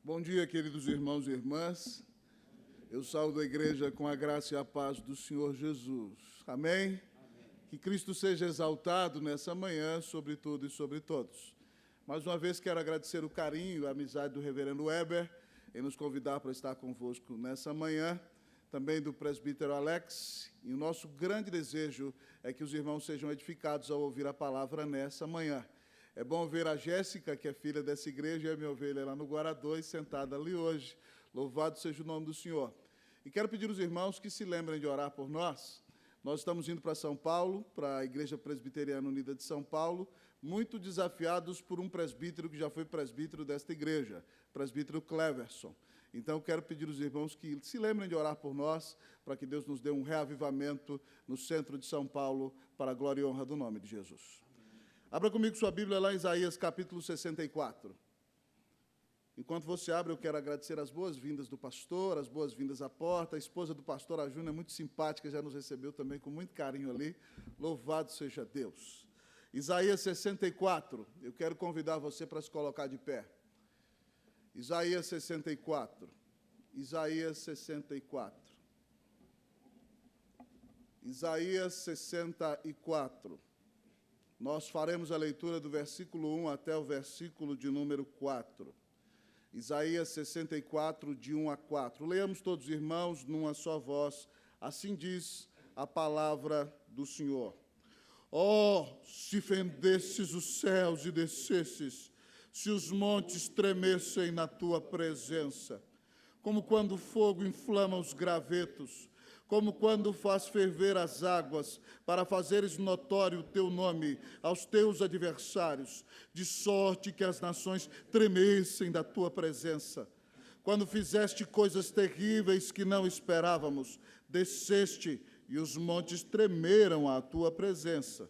Bom dia, queridos irmãos e irmãs. Eu saúdo a igreja com a graça e a paz do Senhor Jesus. Amém? Amém. Que Cristo seja exaltado nessa manhã, sobre tudo e sobre todos. Mais uma vez, quero agradecer o carinho e a amizade do reverendo Weber em nos convidar para estar convosco nessa manhã, também do presbítero Alex, e o nosso grande desejo é que os irmãos sejam edificados ao ouvir a palavra nessa manhã. É bom ver a Jéssica, que é filha dessa igreja, e a minha ovelha lá no Guará 2, sentada ali hoje. Louvado seja o nome do Senhor. E quero pedir aos irmãos que se lembrem de orar por nós. Nós estamos indo para São Paulo, para a Igreja Presbiteriana Unida de São Paulo, muito desafiados por um presbítero que já foi presbítero desta igreja, presbítero Cleverson. Então, quero pedir aos irmãos que se lembrem de orar por nós, para que Deus nos dê um reavivamento no centro de São Paulo, para a glória e honra do nome de Jesus. Abra comigo sua Bíblia lá em Isaías, capítulo 64. Enquanto você abre, eu quero agradecer as boas-vindas do pastor, as boas-vindas à porta. A esposa do pastor, a Júnia, é muito simpática, já nos recebeu também com muito carinho ali. Louvado seja Deus. Isaías 64, eu quero convidar você para se colocar de pé. Isaías 64. Isaías 64. Isaías 64. Nós faremos a leitura do versículo 1 até o versículo de número 4. Isaías 64, de 1 a 4. Leamos todos, irmãos, numa só voz. Assim diz a palavra do Senhor. Oh, se fendesses os céus e descesses, se os montes tremessem na tua presença, como quando o fogo inflama os gravetos, como quando faz ferver as águas, para fazeres notório o teu nome aos teus adversários, de sorte que as nações tremessem da tua presença. Quando fizeste coisas terríveis que não esperávamos, desceste e os montes tremeram à tua presença.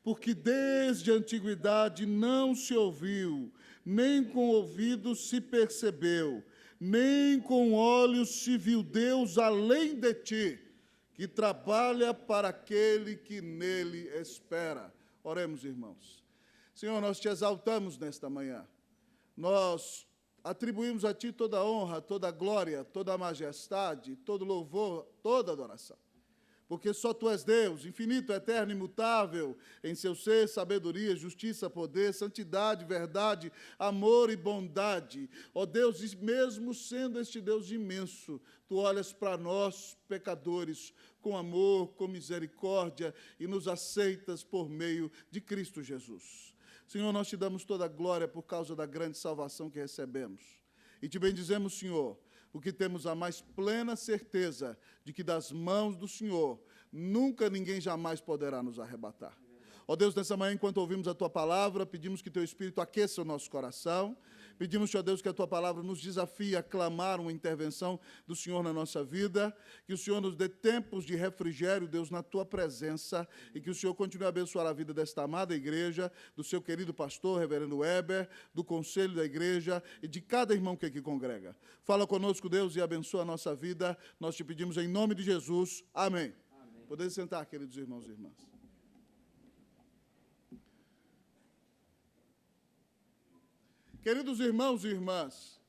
Porque desde a antiguidade não se ouviu, nem com ouvidos se percebeu, nem com olhos se viu Deus além de ti, que trabalha para aquele que nele espera. Oremos, irmãos. Senhor, nós te exaltamos nesta manhã. Nós atribuímos a ti toda a honra, toda a glória, toda a majestade, todo louvor, toda a adoração. Porque só tu és Deus, infinito, eterno, imutável, em seu ser, sabedoria, justiça, poder, santidade, verdade, amor e bondade. Ó Deus, e mesmo sendo este Deus imenso, tu olhas para nós, pecadores, com amor, com misericórdia, e nos aceitas por meio de Cristo Jesus. Senhor, nós te damos toda a glória por causa da grande salvação que recebemos. E te bendizemos, Senhor, porque temos a mais plena certeza de que das mãos do Senhor nunca ninguém jamais poderá nos arrebatar. Ó Deus, nessa manhã, enquanto ouvimos a Tua palavra, pedimos que Teu Espírito aqueça o nosso coração. Pedimos, ó Deus, que a Tua palavra nos desafie a clamar uma intervenção do Senhor na nossa vida, que o Senhor nos dê tempos de refrigério, Deus, na Tua presença, e que o Senhor continue a abençoar a vida desta amada igreja, do seu querido pastor, reverendo Weber, do conselho da igreja e de cada irmão que aqui congrega. Fala conosco, Deus, e abençoa a nossa vida. Nós te pedimos em nome de Jesus. Amém. Amém. Podemos sentar, queridos irmãos e irmãs. Queridos irmãos e irmãs,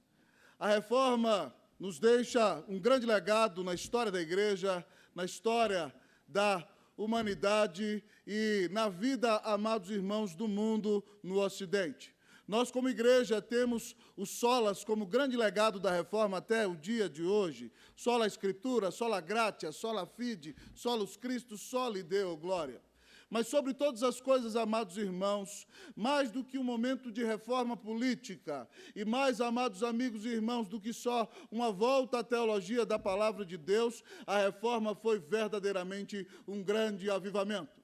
a reforma nos deixa um grande legado na história da igreja, na história da humanidade e na vida, amados irmãos, do mundo no Ocidente. Nós, como igreja, temos o solas como grande legado da reforma até o dia de hoje. Sola Escritura, sola gratia, sola fide, solus Christus, soli Deo gloria. Mas, sobre todas as coisas, amados irmãos, mais do que um momento de reforma política, e mais, amados amigos e irmãos, do que só uma volta à teologia da palavra de Deus, a reforma foi verdadeiramente um grande avivamento.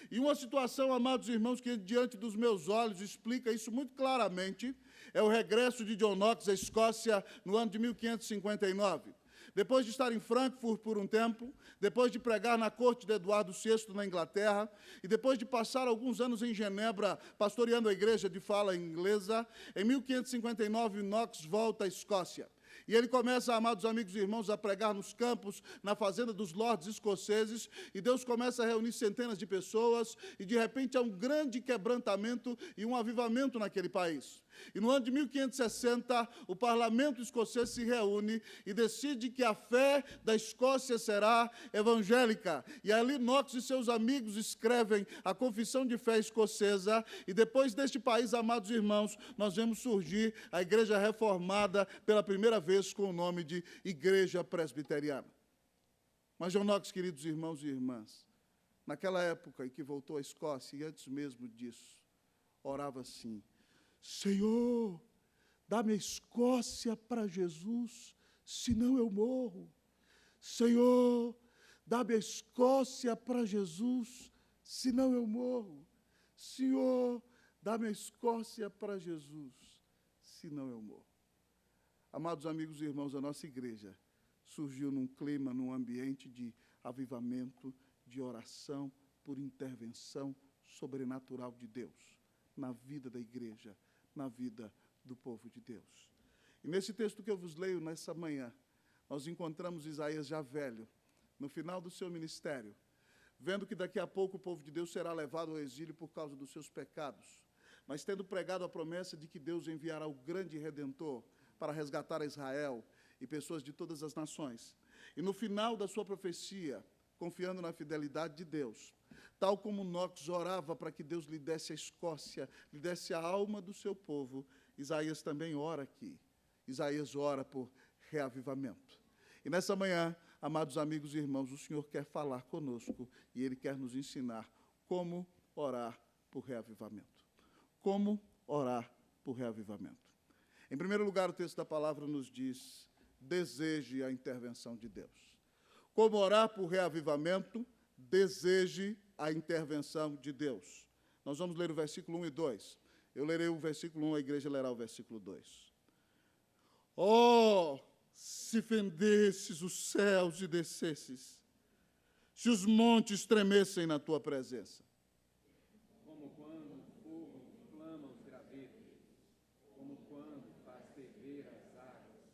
E uma situação, amados irmãos, que diante dos meus olhos explica isso muito claramente, é o regresso de John Knox à Escócia no ano de 1559. Depois de estar em Frankfurt por um tempo, depois de pregar na corte de Eduardo VI na Inglaterra, e depois de passar alguns anos em Genebra, pastoreando a igreja de fala inglesa, em 1559, Knox volta à Escócia. E ele começa, amados amigos e irmãos, a pregar nos campos, na fazenda dos lords escoceses, e Deus começa a reunir centenas de pessoas, e de repente há um grande quebrantamento e um avivamento naquele país. E no ano de 1560, o parlamento escocês se reúne e decide que a fé da Escócia será evangélica. E ali Knox e seus amigos escrevem a Confissão de Fé Escocesa, e depois deste país, amados irmãos, nós vemos surgir a Igreja Reformada pela primeira vez com o nome de Igreja Presbiteriana. Mas John Knox, queridos irmãos e irmãs, naquela época em que voltou à Escócia, e antes mesmo disso, orava assim: Senhor, dá-me a Escócia para Jesus, senão eu morro. Senhor, dá-me a Escócia para Jesus, senão eu morro. Senhor, dá-me a Escócia para Jesus, senão eu morro. Amados amigos e irmãos, a nossa igreja surgiu num clima, num ambiente de avivamento, de oração por intervenção sobrenatural de Deus na vida da igreja, na vida do povo de Deus. E nesse texto que eu vos leio nessa manhã, nós encontramos Isaías já velho, no final do seu ministério, vendo que daqui a pouco o povo de Deus será levado ao exílio por causa dos seus pecados, mas tendo pregado a promessa de que Deus enviará o grande Redentor para resgatar a Israel e pessoas de todas as nações. E no final da sua profecia, confiando na fidelidade de Deus, tal como Knox orava para que Deus lhe desse a Escócia, lhe desse a alma do seu povo, Isaías também ora aqui. Isaías ora por reavivamento. E nessa manhã, amados amigos e irmãos, o Senhor quer falar conosco e Ele quer nos ensinar como orar por reavivamento. Como orar por reavivamento. Em primeiro lugar, o texto da palavra nos diz: deseje a intervenção de Deus. Como orar por reavivamento? Deseje a intervenção de Deus. Nós vamos ler o versículo 1 e 2. Eu lerei o versículo 1, a igreja lerá o versículo 2. Oh, se fendesses os céus e descesses, se os montes tremessem na tua presença. Como quando o fogo inflama os gravetos, como quando faz ferver as águas,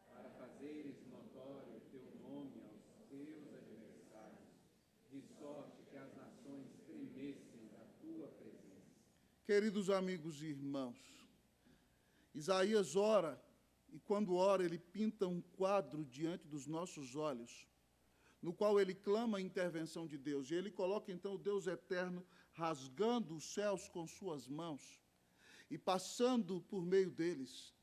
para fazeres notório o teu nome aos teus adversários, de sorte que as nações tremessem da tua presença. Queridos amigos e irmãos, Isaías ora, e quando ora, ele pinta um quadro diante dos nossos olhos, no qual ele clama a intervenção de Deus. E ele coloca, então, o Deus eterno rasgando os céus com suas mãos e passando por meio deles.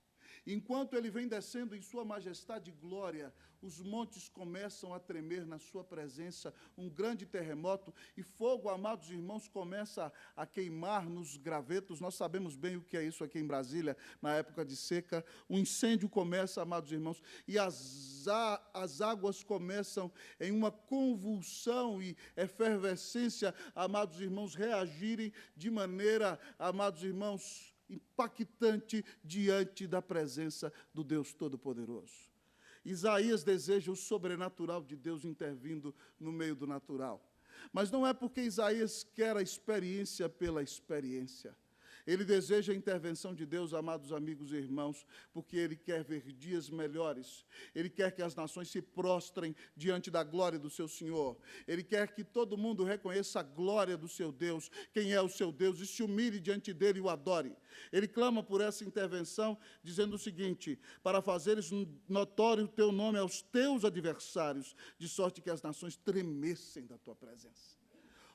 Enquanto ele vem descendo em sua majestade e glória, os montes começam a tremer na sua presença, um grande terremoto, e fogo, amados irmãos, começa a queimar nos gravetos. Nós sabemos bem o que é isso aqui em Brasília, na época de seca. Um incêndio começa, amados irmãos, e as águas começam em uma convulsão e efervescência, amados irmãos, reagirem de maneira, amados irmãos, impactante diante da presença do Deus Todo-Poderoso. Isaías deseja o sobrenatural de Deus intervindo no meio do natural. Mas não é porque Isaías quer a experiência pela experiência. Ele deseja a intervenção de Deus, amados amigos e irmãos, porque ele quer ver dias melhores. Ele quer que as nações se prostrem diante da glória do seu Senhor. Ele quer que todo mundo reconheça a glória do seu Deus, quem é o seu Deus, e se humilhe diante dele e o adore. Ele clama por essa intervenção, dizendo o seguinte: para fazeres notório o teu nome aos teus adversários, de sorte que as nações tremessem da tua presença.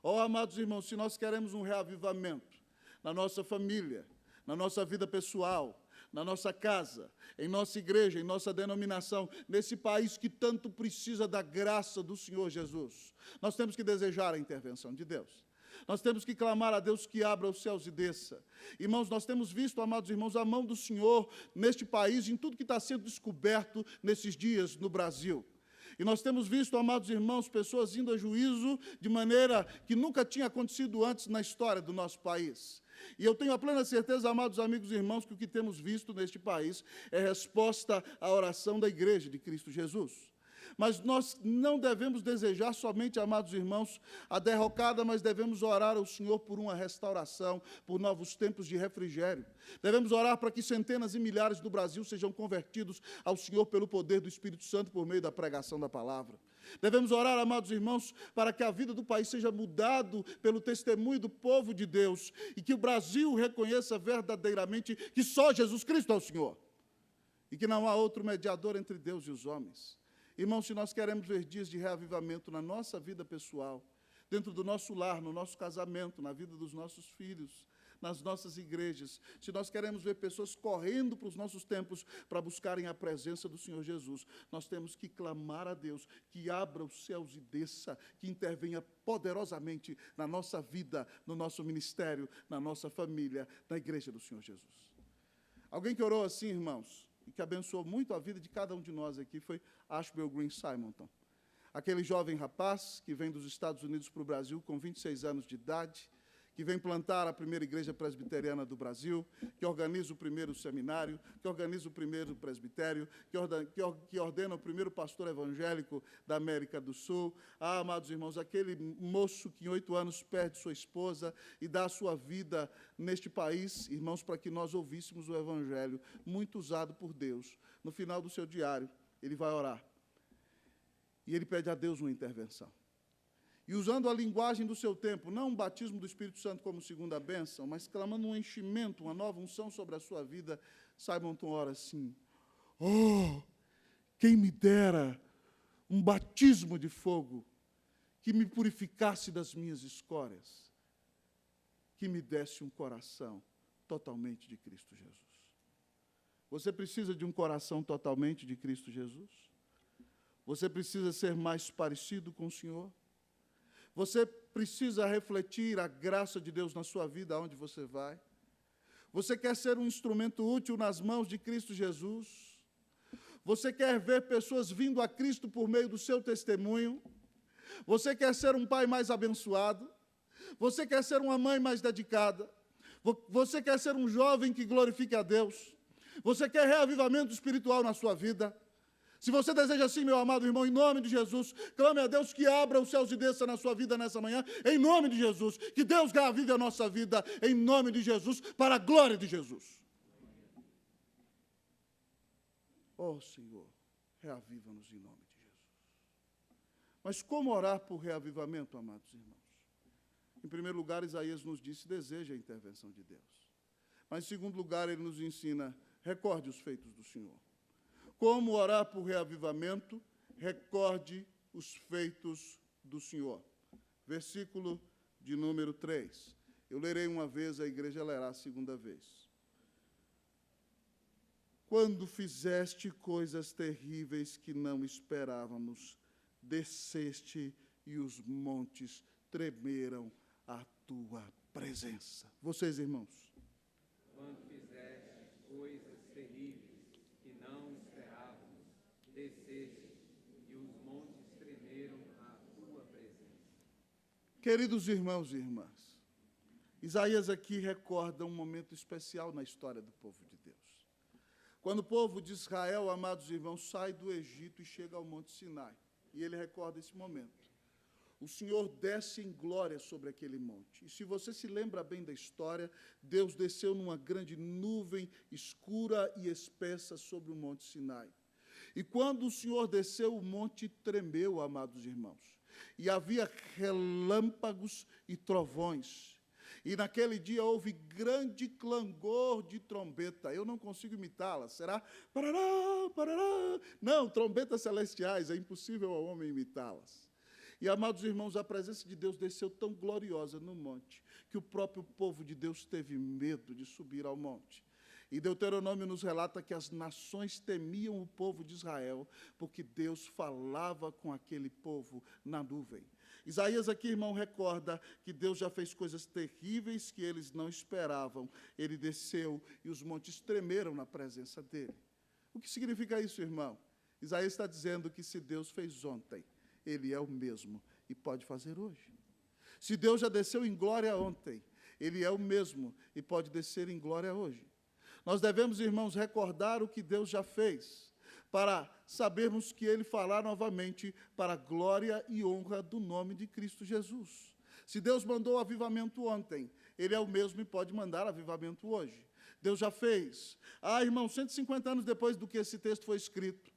Oh, amados irmãos, se nós queremos um reavivamento na nossa família, na nossa vida pessoal, na nossa casa, em nossa igreja, em nossa denominação, nesse país que tanto precisa da graça do Senhor Jesus, nós temos que desejar a intervenção de Deus. Nós temos que clamar a Deus que abra os céus e desça. Irmãos, nós temos visto, amados irmãos, a mão do Senhor neste país, em tudo que está sendo descoberto nesses dias no Brasil. E nós temos visto, amados irmãos, pessoas indo a juízo de maneira que nunca tinha acontecido antes na história do nosso país. E eu tenho a plena certeza, amados amigos e irmãos, que o que temos visto neste país é resposta à oração da Igreja de Cristo Jesus. Mas nós não devemos desejar somente, amados irmãos, a derrocada, mas devemos orar ao Senhor por uma restauração, por novos tempos de refrigério. Devemos orar para que centenas e milhares do Brasil sejam convertidos ao Senhor pelo poder do Espírito Santo por meio da pregação da palavra. Devemos orar, amados irmãos, para que a vida do país seja mudado pelo testemunho do povo de Deus e que o Brasil reconheça verdadeiramente que só Jesus Cristo é o Senhor e que não há outro mediador entre Deus e os homens. Irmãos, se nós queremos ver dias de reavivamento na nossa vida pessoal, dentro do nosso lar, no nosso casamento, na vida dos nossos filhos, nas nossas igrejas, se nós queremos ver pessoas correndo para os nossos templos para buscarem a presença do Senhor Jesus, nós temos que clamar a Deus que abra os céus e desça, que intervenha poderosamente na nossa vida, no nosso ministério, na nossa família, na igreja do Senhor Jesus. Alguém que orou assim, irmãos, e que abençoou muito a vida de cada um de nós aqui, foi Ashbel Green Simonton. Aquele jovem rapaz que vem dos Estados Unidos para o Brasil com 26 anos de idade, que vem plantar a primeira igreja presbiteriana do Brasil, que organiza o primeiro seminário, que organiza o primeiro presbitério, que ordena o primeiro pastor evangélico da América do Sul. Ah, amados irmãos, aquele moço que em 8 anos perde sua esposa e dá a sua vida neste país, irmãos, para que nós ouvíssemos o evangelho, muito usado por Deus. No final do seu diário, ele vai orar. E ele pede a Deus uma intervenção. E usando a linguagem do seu tempo, não um batismo do Espírito Santo como segunda bênção, mas clamando um enchimento, uma nova unção sobre a sua vida, Simonton ora assim: oh, quem me dera um batismo de fogo que me purificasse das minhas escórias, que me desse um coração totalmente de Cristo Jesus. Você precisa de um coração totalmente de Cristo Jesus? Você precisa ser mais parecido com o Senhor? Você precisa refletir a graça de Deus na sua vida, aonde você vai? Você quer ser um instrumento útil nas mãos de Cristo Jesus? Você quer ver pessoas vindo a Cristo por meio do seu testemunho? Você quer ser um pai mais abençoado? Você quer ser uma mãe mais dedicada? Você quer ser um jovem que glorifique a Deus? Você quer reavivamento espiritual na sua vida? Se você deseja assim, meu amado irmão, em nome de Jesus, clame a Deus que abra os céus e desça na sua vida nessa manhã, em nome de Jesus, que Deus reavive a nossa vida, em nome de Jesus, para a glória de Jesus. Oh, Senhor, reaviva-nos em nome de Jesus. Mas como orar por reavivamento, amados irmãos? Em primeiro lugar, Isaías nos disse, deseja a intervenção de Deus. Mas em segundo lugar, ele nos ensina, recorde os feitos do Senhor. Como orar por reavivamento? Recorde os feitos do Senhor. Versículo de número 3. Eu lerei uma vez, a igreja lerá a segunda vez. Quando fizeste coisas terríveis que não esperávamos, desceste e os montes tremeram à tua presença. Vocês, irmãos. Quando fizeste coisas terríveis que não esperávamos, desceste e os montes tremeram à tua presença. Queridos irmãos e irmãs, Isaías aqui recorda um momento especial na história do povo de Deus. Quando o povo de Israel, amados irmãos, sai do Egito e chega ao Monte Sinai, e ele recorda esse momento. O Senhor desce em glória sobre aquele monte. E se você se lembra bem da história, Deus desceu numa grande nuvem escura e espessa sobre o Monte Sinai. E quando o Senhor desceu, o monte tremeu, amados irmãos. E havia relâmpagos e trovões. E naquele dia houve grande clangor de trombeta. Eu não consigo imitá-la. Será? Parará, parará. Não, trombetas celestiais, é impossível ao homem imitá-las. E, amados irmãos, a presença de Deus desceu tão gloriosa no monte, que o próprio povo de Deus teve medo de subir ao monte. E Deuteronômio nos relata que as nações temiam o povo de Israel, porque Deus falava com aquele povo na nuvem. Isaías aqui, irmão, recorda que Deus já fez coisas terríveis que eles não esperavam. Ele desceu e os montes tremeram na presença dele. O que significa isso, irmão? Isaías está dizendo que se Deus fez ontem, Ele é o mesmo e pode fazer hoje. Se Deus já desceu em glória ontem, Ele é o mesmo e pode descer em glória hoje. Nós devemos, irmãos, recordar o que Deus já fez, para sabermos que Ele fará novamente para a glória e honra do nome de Cristo Jesus. Se Deus mandou avivamento ontem, Ele é o mesmo e pode mandar avivamento hoje. Deus já fez. Irmão, 150 anos depois do que esse texto foi escrito,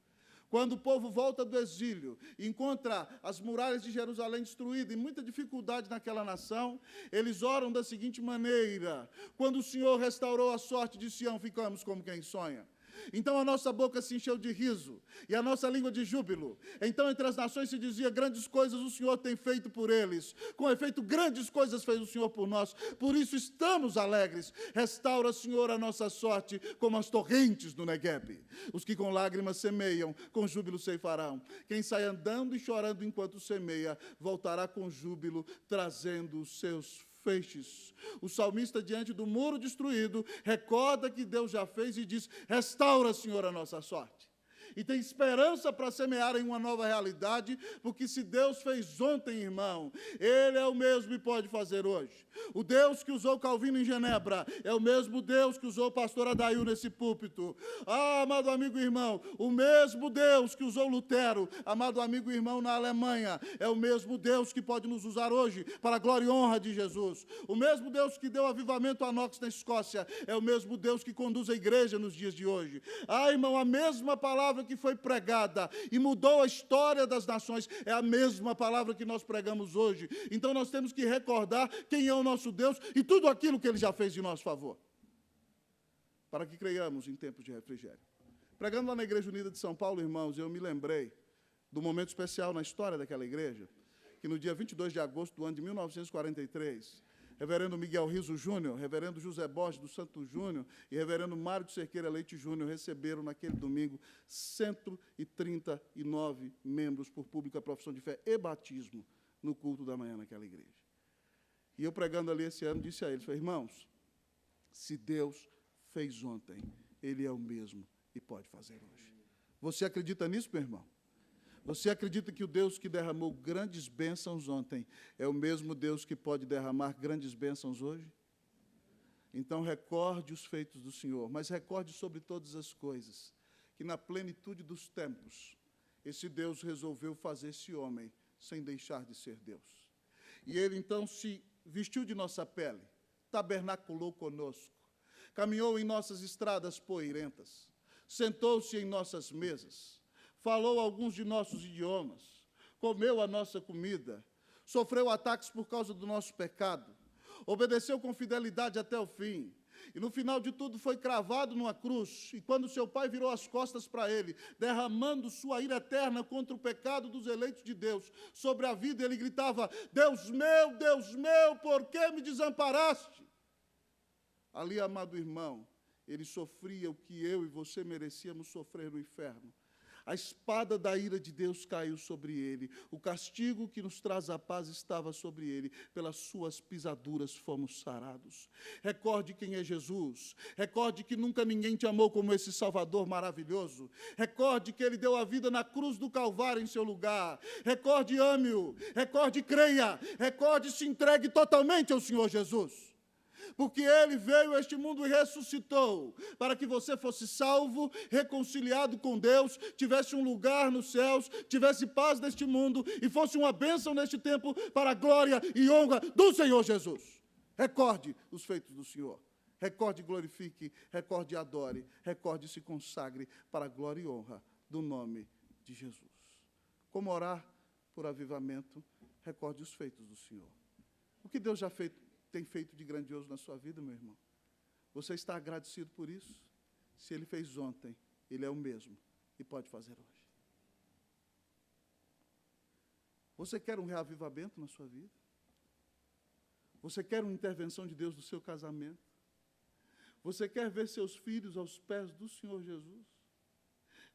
quando o povo volta do exílio e encontra as muralhas de Jerusalém destruídas e muita dificuldade naquela nação, eles oram da seguinte maneira: quando o Senhor restaurou a sorte de Sião, ficamos como quem sonha. Então a nossa boca se encheu de riso e a nossa língua de júbilo. Então entre as nações se dizia: grandes coisas o Senhor tem feito por eles. Com efeito, grandes coisas fez o Senhor por nós. Por isso estamos alegres. Restaura, Senhor, a nossa sorte como as torrentes do Neguebe. Os que com lágrimas semeiam, com júbilo ceifarão. Quem sai andando e chorando enquanto semeia, voltará com júbilo, trazendo os seus feixes. O salmista, diante do muro destruído, recorda que Deus já fez e diz: restaura, Senhor, a nossa sorte. E tem esperança para semear em uma nova realidade, porque se Deus fez ontem, irmão, Ele é o mesmo e pode fazer hoje. O Deus que usou Calvino em Genebra é o mesmo Deus que usou o pastor Adail nesse púlpito. Amado amigo e irmão, o mesmo Deus que usou Lutero, amado amigo e irmão, na Alemanha, é o mesmo Deus que pode nos usar hoje para a glória e honra de Jesus. O mesmo Deus que deu avivamento a Knox na Escócia é o mesmo Deus que conduz a igreja nos dias de hoje. Irmão, a mesma palavra que foi pregada e mudou a história das nações é a mesma palavra que nós pregamos hoje. Então nós temos que recordar quem é o nosso Deus e tudo aquilo que Ele já fez em nosso favor, para que creiamos em tempos de refrigério. Pregando lá na Igreja Unida de São Paulo, irmãos, eu me lembrei do momento especial na história daquela igreja, que no dia 22 de agosto do ano de 1943, reverendo Miguel Riso Júnior, reverendo José Borges do Santo Júnior e reverendo Mário de Cerqueira Leite Júnior receberam naquele domingo 139 membros por pública profissão de fé e batismo no culto da manhã naquela igreja. E eu pregando ali esse ano disse a eles: irmãos, se Deus fez ontem, Ele é o mesmo e pode fazer hoje. Você acredita nisso, meu irmão? Você acredita que o Deus que derramou grandes bênçãos ontem é o mesmo Deus que pode derramar grandes bênçãos hoje? Então recorde os feitos do Senhor, mas recorde sobre todas as coisas, que na plenitude dos tempos, esse Deus resolveu fazer esse homem sem deixar de ser Deus. E Ele então se vestiu de nossa pele, tabernaculou conosco, caminhou em nossas estradas poeirentas, sentou-se em nossas mesas, falou alguns de nossos idiomas, comeu a nossa comida, sofreu ataques por causa do nosso pecado, obedeceu com fidelidade até o fim, e no final de tudo foi cravado numa cruz, e quando seu pai virou as costas para ele, derramando sua ira eterna contra o pecado dos eleitos de Deus, sobre a vida, ele gritava: Deus meu, por que me desamparaste? Ali, amado irmão, ele sofria o que eu e você merecíamos sofrer no inferno. A espada da ira de Deus caiu sobre ele. O castigo que nos traz a paz estava sobre ele. Pelas suas pisaduras fomos sarados. Recorde quem é Jesus. Recorde que nunca ninguém te amou como esse Salvador maravilhoso. Recorde que Ele deu a vida na cruz do Calvário em seu lugar. Recorde, ame-o. Recorde, creia. Recorde, se entregue totalmente ao Senhor Jesus. Porque Ele veio a este mundo e ressuscitou, para que você fosse salvo, reconciliado com Deus, tivesse um lugar nos céus, tivesse paz neste mundo e fosse uma bênção neste tempo para a glória e honra do Senhor Jesus. Recorde os feitos do Senhor. Recorde e glorifique, recorde e adore, recorde e se consagre para a glória e honra do nome de Jesus. Como orar por avivamento? Recorde os feitos do Senhor. O que Deus já tem feito de grandioso na sua vida, meu irmão? Você está agradecido por isso? Se Ele fez ontem, Ele é o mesmo e pode fazer hoje. Você quer um reavivamento na sua vida? Você quer uma intervenção de Deus no seu casamento? Você quer ver seus filhos aos pés do Senhor Jesus?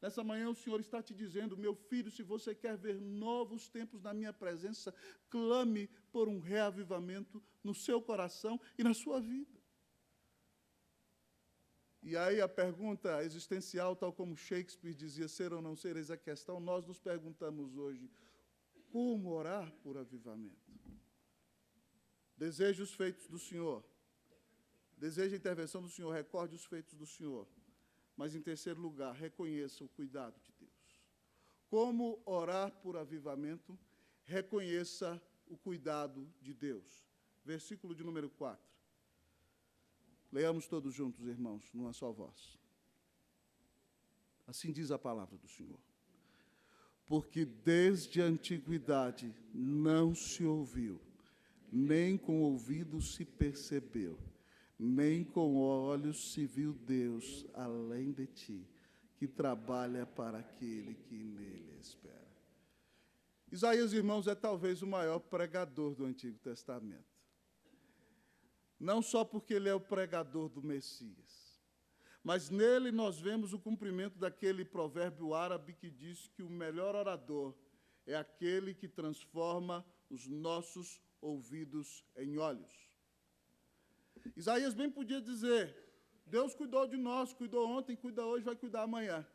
Nessa manhã o Senhor está te dizendo: meu filho, se você quer ver novos tempos na minha presença, clame por um reavivamento no seu coração e na sua vida. E aí a pergunta existencial, tal como Shakespeare dizia, ser ou não ser, eis a questão, nós nos perguntamos hoje: como orar por avivamento? Deseje os feitos do Senhor. Deseje a intervenção do Senhor, recorde os feitos do Senhor. Mas, em terceiro lugar, reconheça o cuidado de Deus. como orar por avivamento, reconheça o cuidado de Deus. Versículo de número 4. Leamos todos juntos, irmãos, numa só voz. Assim diz a palavra do Senhor. Porque desde a antiguidade não se ouviu, nem com ouvido se percebeu, nem com olhos se viu Deus além de ti, que trabalha para aquele que nele espera. Isaías, irmãos, é talvez o maior pregador do Antigo Testamento. Não só porque ele é o pregador do Messias, mas nele nós vemos o cumprimento daquele provérbio árabe que diz que o melhor orador é aquele que transforma os nossos ouvidos em olhos. Isaías bem podia dizer, Deus cuidou de nós, cuidou ontem, cuida hoje, vai cuidar amanhã.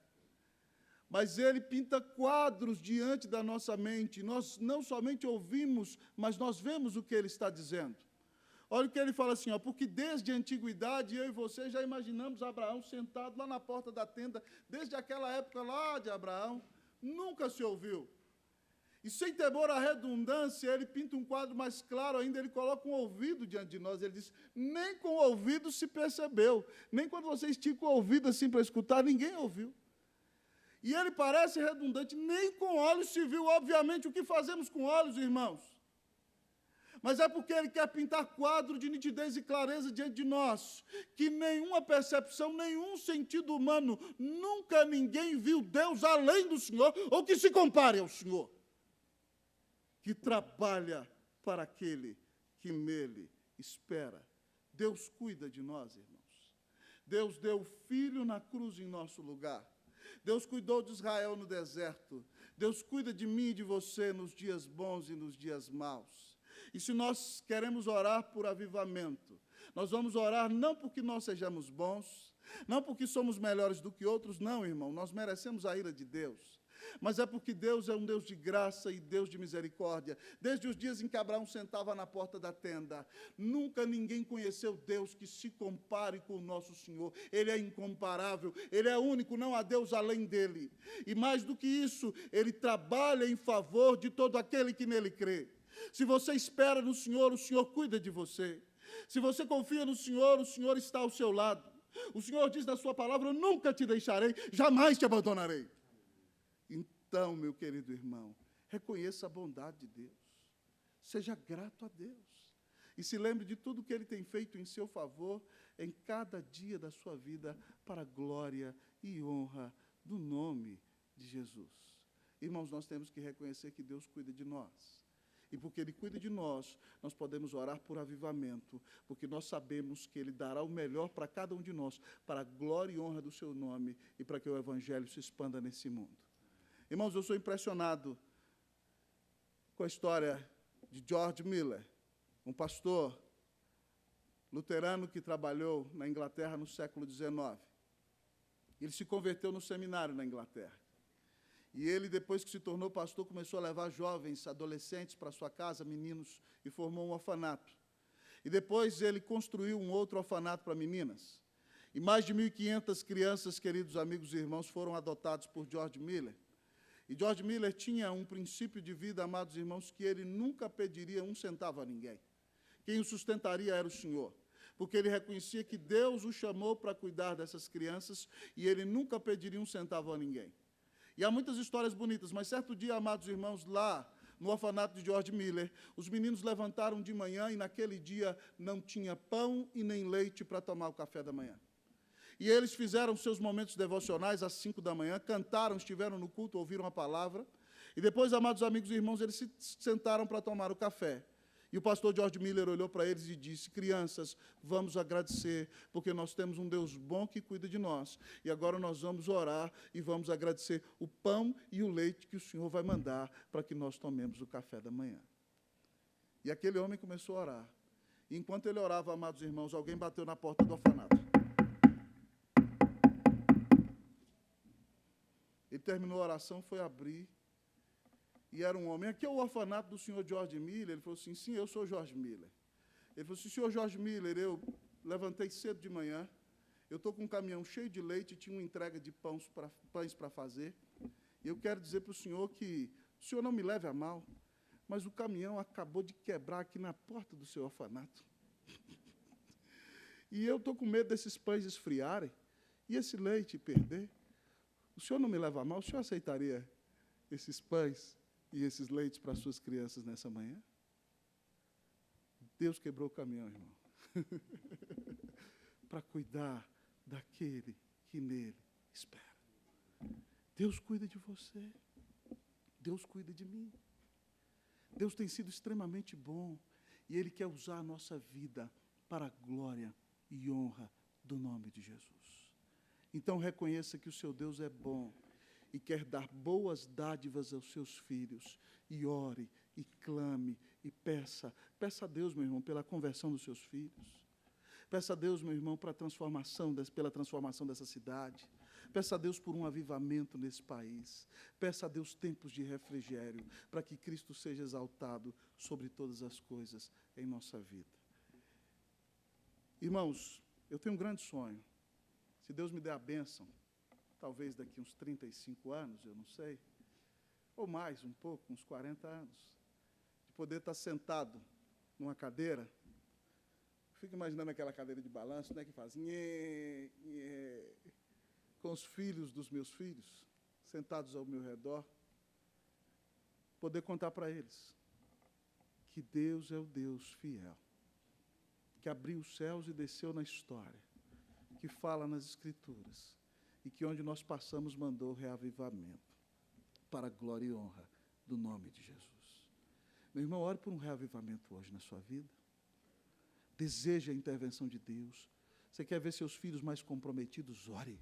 Mas ele pinta quadros diante da nossa mente. Nós não somente ouvimos, mas nós vemos o que ele está dizendo. Olha o que ele fala assim, ó, porque desde a antiguidade eu e você já imaginamos Abraão sentado lá na porta da tenda, desde aquela época lá de Abraão, nunca se ouviu. E sem temor à redundância, ele pinta um quadro mais claro ainda, ele coloca um ouvido diante de nós, ele diz, nem com o ouvido se percebeu, nem quando você estica o ouvido assim para escutar, ninguém ouviu. E ele parece redundante, nem com olhos se viu, obviamente, o que fazemos com olhos, irmãos? Mas é porque ele quer pintar quadro de nitidez e clareza diante de nós, que nenhuma percepção, nenhum sentido humano, nunca ninguém viu Deus além do Senhor, ou que se compare ao Senhor, que trabalha para aquele que nele espera. Deus cuida de nós, irmãos. Deus deu o Filho na cruz em nosso lugar. Deus cuidou de Israel no deserto. Deus cuida de mim e de você nos dias bons e nos dias maus. E se nós queremos orar por avivamento, nós vamos orar não porque nós sejamos bons, não porque somos melhores do que outros, não, irmão, nós merecemos a ira de Deus. Mas é porque Deus é um Deus de graça e Deus de misericórdia. Desde os dias em que Abraão sentava na porta da tenda, nunca ninguém conheceu Deus que se compare com o nosso Senhor. Ele é incomparável, Ele é único, não há Deus além dele. E mais do que isso, Ele trabalha em favor de todo aquele que nele crê. Se você espera no Senhor, o Senhor cuida de você. Se você confia no Senhor, o Senhor está ao seu lado. O Senhor diz na sua palavra, eu nunca te deixarei, jamais te abandonarei. Então, meu querido irmão, reconheça a bondade de Deus. Seja grato a Deus. E se lembre de tudo que Ele tem feito em seu favor, em cada dia da sua vida, para a glória e honra do nome de Jesus. Irmãos, nós temos que reconhecer que Deus cuida de nós. E porque Ele cuida de nós, nós podemos orar por avivamento, porque nós sabemos que Ele dará o melhor para cada um de nós, para a glória e honra do seu nome e para que o Evangelho se expanda nesse mundo. Irmãos, eu sou impressionado com a história de George Miller, um pastor luterano que trabalhou na Inglaterra no século XIX. Ele se converteu no seminário na Inglaterra. E ele, depois que se tornou pastor, começou a levar jovens, adolescentes para sua casa, meninos, e formou um orfanato. E depois ele construiu um outro orfanato para meninas. E mais de 1.500 crianças, queridos amigos e irmãos, foram adotados por George Miller. E George Miller tinha um princípio de vida, amados irmãos, que ele nunca pediria um centavo a ninguém. Quem o sustentaria era o Senhor. Porque ele reconhecia que Deus o chamou para cuidar dessas crianças e ele nunca pediria um centavo a ninguém. E há muitas histórias bonitas, mas certo dia, amados irmãos, lá no orfanato de George Miller, os meninos levantaram de manhã e naquele dia não tinha pão e nem leite para tomar o café da manhã. E eles fizeram seus momentos devocionais às 5 da manhã, cantaram, estiveram no culto, ouviram a palavra, e depois, amados amigos e irmãos, eles se sentaram para tomar o café. E o pastor George Miller olhou para eles e disse, crianças, vamos agradecer, porque nós temos um Deus bom que cuida de nós. E agora nós vamos orar e vamos agradecer o pão e o leite que o Senhor vai mandar para que nós tomemos o café da manhã. E aquele homem começou a orar. E enquanto ele orava, amados irmãos, alguém bateu na porta do orfanato. Ele terminou a oração, foi abrir. E era um homem. Aqui é o orfanato do senhor George Miller. Ele falou assim, sim, eu sou George Miller. Ele falou assim, senhor George Miller, eu levantei cedo de manhã, eu estou com um caminhão cheio de leite, tinha uma entrega de pães para fazer, E eu quero dizer para o senhor que o senhor não me leve a mal, mas o caminhão acabou de quebrar aqui na porta do seu orfanato. E eu estou com medo desses pães esfriarem e esse leite perder. O senhor não me leva a mal? O senhor aceitaria esses pães e esses leites para as suas crianças nessa manhã? Deus quebrou o caminhão, irmão, para cuidar daquele que nele espera. Deus cuida de você. Deus cuida de mim. Deus tem sido extremamente bom e Ele quer usar a nossa vida para a glória e honra do nome de Jesus. Então reconheça que o seu Deus é bom e quer dar boas dádivas aos seus filhos. E ore, e clame, e peça. Peça a Deus, meu irmão, pela conversão dos seus filhos. Peça a Deus, meu irmão, pela transformação dessa cidade. Peça a Deus por um avivamento nesse país. Peça a Deus tempos de refrigério, para que Cristo seja exaltado sobre todas as coisas em nossa vida. Irmãos, eu tenho um grande sonho. Se Deus me der a bênção, talvez daqui uns 35 anos, eu não sei, ou mais um pouco, uns 40 anos, de poder estar sentado numa cadeira. Fico imaginando aquela cadeira de balanço, né, que faz nhê, nhê, com os filhos dos meus filhos, sentados ao meu redor, poder contar para eles que Deus é o Deus fiel, que abriu os céus e desceu na história, que fala nas Escrituras, e que onde nós passamos mandou reavivamento, para a glória e honra do nome de Jesus. Meu irmão, ore por um reavivamento hoje na sua vida. Deseja a intervenção de Deus. Você quer ver seus filhos mais comprometidos? Ore.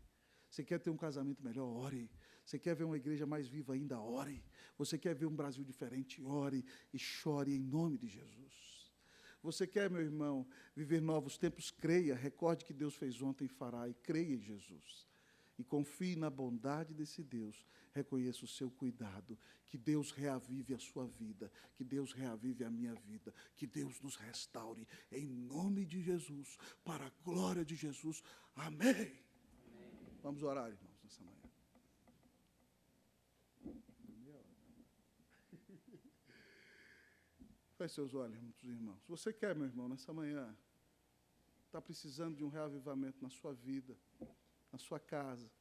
Você quer ter um casamento melhor? Ore. Você quer ver uma igreja mais viva ainda? Ore. Você quer ver um Brasil diferente? Ore e chore em nome de Jesus. Você quer, meu irmão, viver novos tempos? Creia. Recorde que Deus fez ontem e fará, e creia em Jesus. E confie na bondade desse Deus. Reconheça o seu cuidado. Que Deus reavive a sua vida. Que Deus reavive a minha vida. Que Deus nos restaure. Em nome de Jesus. Para a glória de Jesus. Amém. Amém. Vamos orar, irmãos, nessa manhã. Feche seus olhos, irmãos. Se você quer, meu irmão, nessa manhã, está precisando de um reavivamento na sua vida, na sua casa,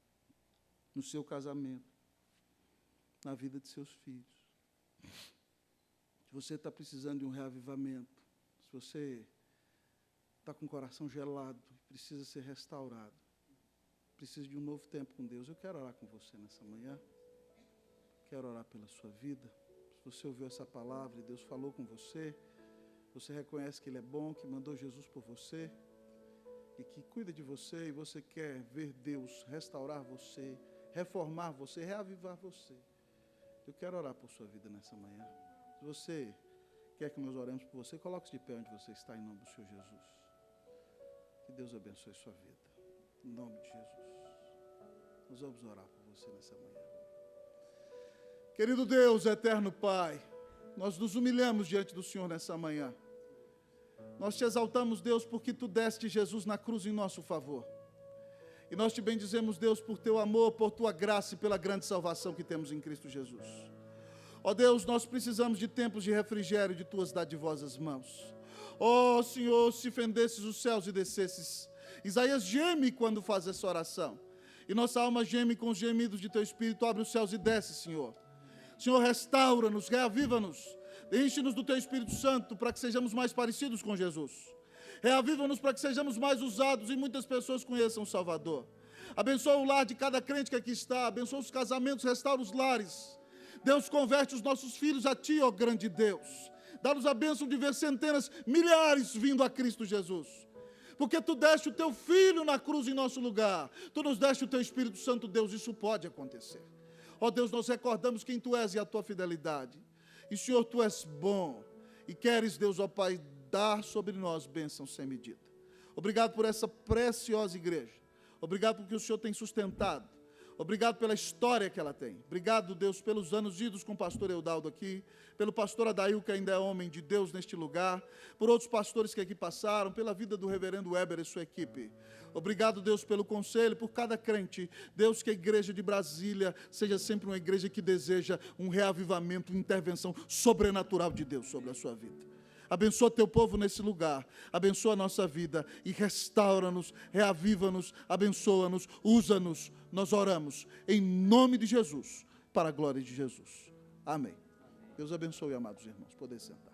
no seu casamento, na vida de seus filhos. Se você está precisando de um reavivamento, se você está com o coração gelado, precisa ser restaurado, precisa de um novo tempo com Deus, eu quero orar com você nessa manhã, quero orar pela sua vida. Se você ouviu essa palavra e Deus falou com você, você reconhece que Ele é bom, que mandou Jesus por você, e que cuida de você, e você quer ver Deus restaurar você, reformar você, reavivar você. Eu quero orar por sua vida nessa manhã. Se você quer que nós oremos por você, coloque-se de pé onde você está, em nome do Senhor Jesus. Que Deus abençoe sua vida. Em nome de Jesus. Nós vamos orar por você nessa manhã. Querido Deus, eterno Pai, nós nos humilhamos diante do Senhor nessa manhã. Nós te exaltamos, Deus, porque Tu deste Jesus na cruz em nosso favor. E nós te bendizemos, Deus, por Teu amor, por Tua graça e pela grande salvação que temos em Cristo Jesus. Ó Deus, nós precisamos de tempos de refrigério de Tuas dadivosas mãos. Ó Senhor, se fendesses os céus e descesses. Isaías geme quando faz essa oração. E nossa alma geme com os gemidos de Teu Espírito. Abre os céus e desce, Senhor. Senhor, restaura-nos, reaviva-nos. Enche-nos do Teu Espírito Santo para que sejamos mais parecidos com Jesus. Reaviva-nos para que sejamos mais usados e muitas pessoas conheçam o Salvador. Abençoa o lar de cada crente que aqui está. Abençoa os casamentos, restaura os lares. Deus, converte os nossos filhos a Ti, ó grande Deus. Dá-nos a bênção de ver centenas, milhares vindo a Cristo Jesus. Porque Tu deste o Teu Filho na cruz em nosso lugar. Tu nos deste o Teu Espírito Santo, Deus. Isso pode acontecer. Ó Deus, nós recordamos quem Tu és e a Tua fidelidade. E, Senhor, Tu és bom. E queres, Deus, ó Pai, dar sobre nós bênção sem medida. Obrigado por essa preciosa igreja. Obrigado porque o Senhor tem sustentado. Obrigado pela história que ela tem. Obrigado, Deus, pelos anos idos com o pastor Eudaldo aqui, pelo pastor Adail, que ainda é homem de Deus neste lugar, por outros pastores que aqui passaram, pela vida do reverendo Weber e sua equipe. Obrigado, Deus, pelo conselho, por cada crente. Deus, que a igreja de Brasília seja sempre uma igreja que deseja um reavivamento, uma intervenção sobrenatural de Deus sobre a sua vida. Abençoa teu povo nesse lugar, abençoa a nossa vida e restaura-nos, reaviva-nos, abençoa-nos, usa-nos. Nós oramos em nome de Jesus, para a glória de Jesus. Amém. Deus abençoe, amados irmãos. Poder sentar.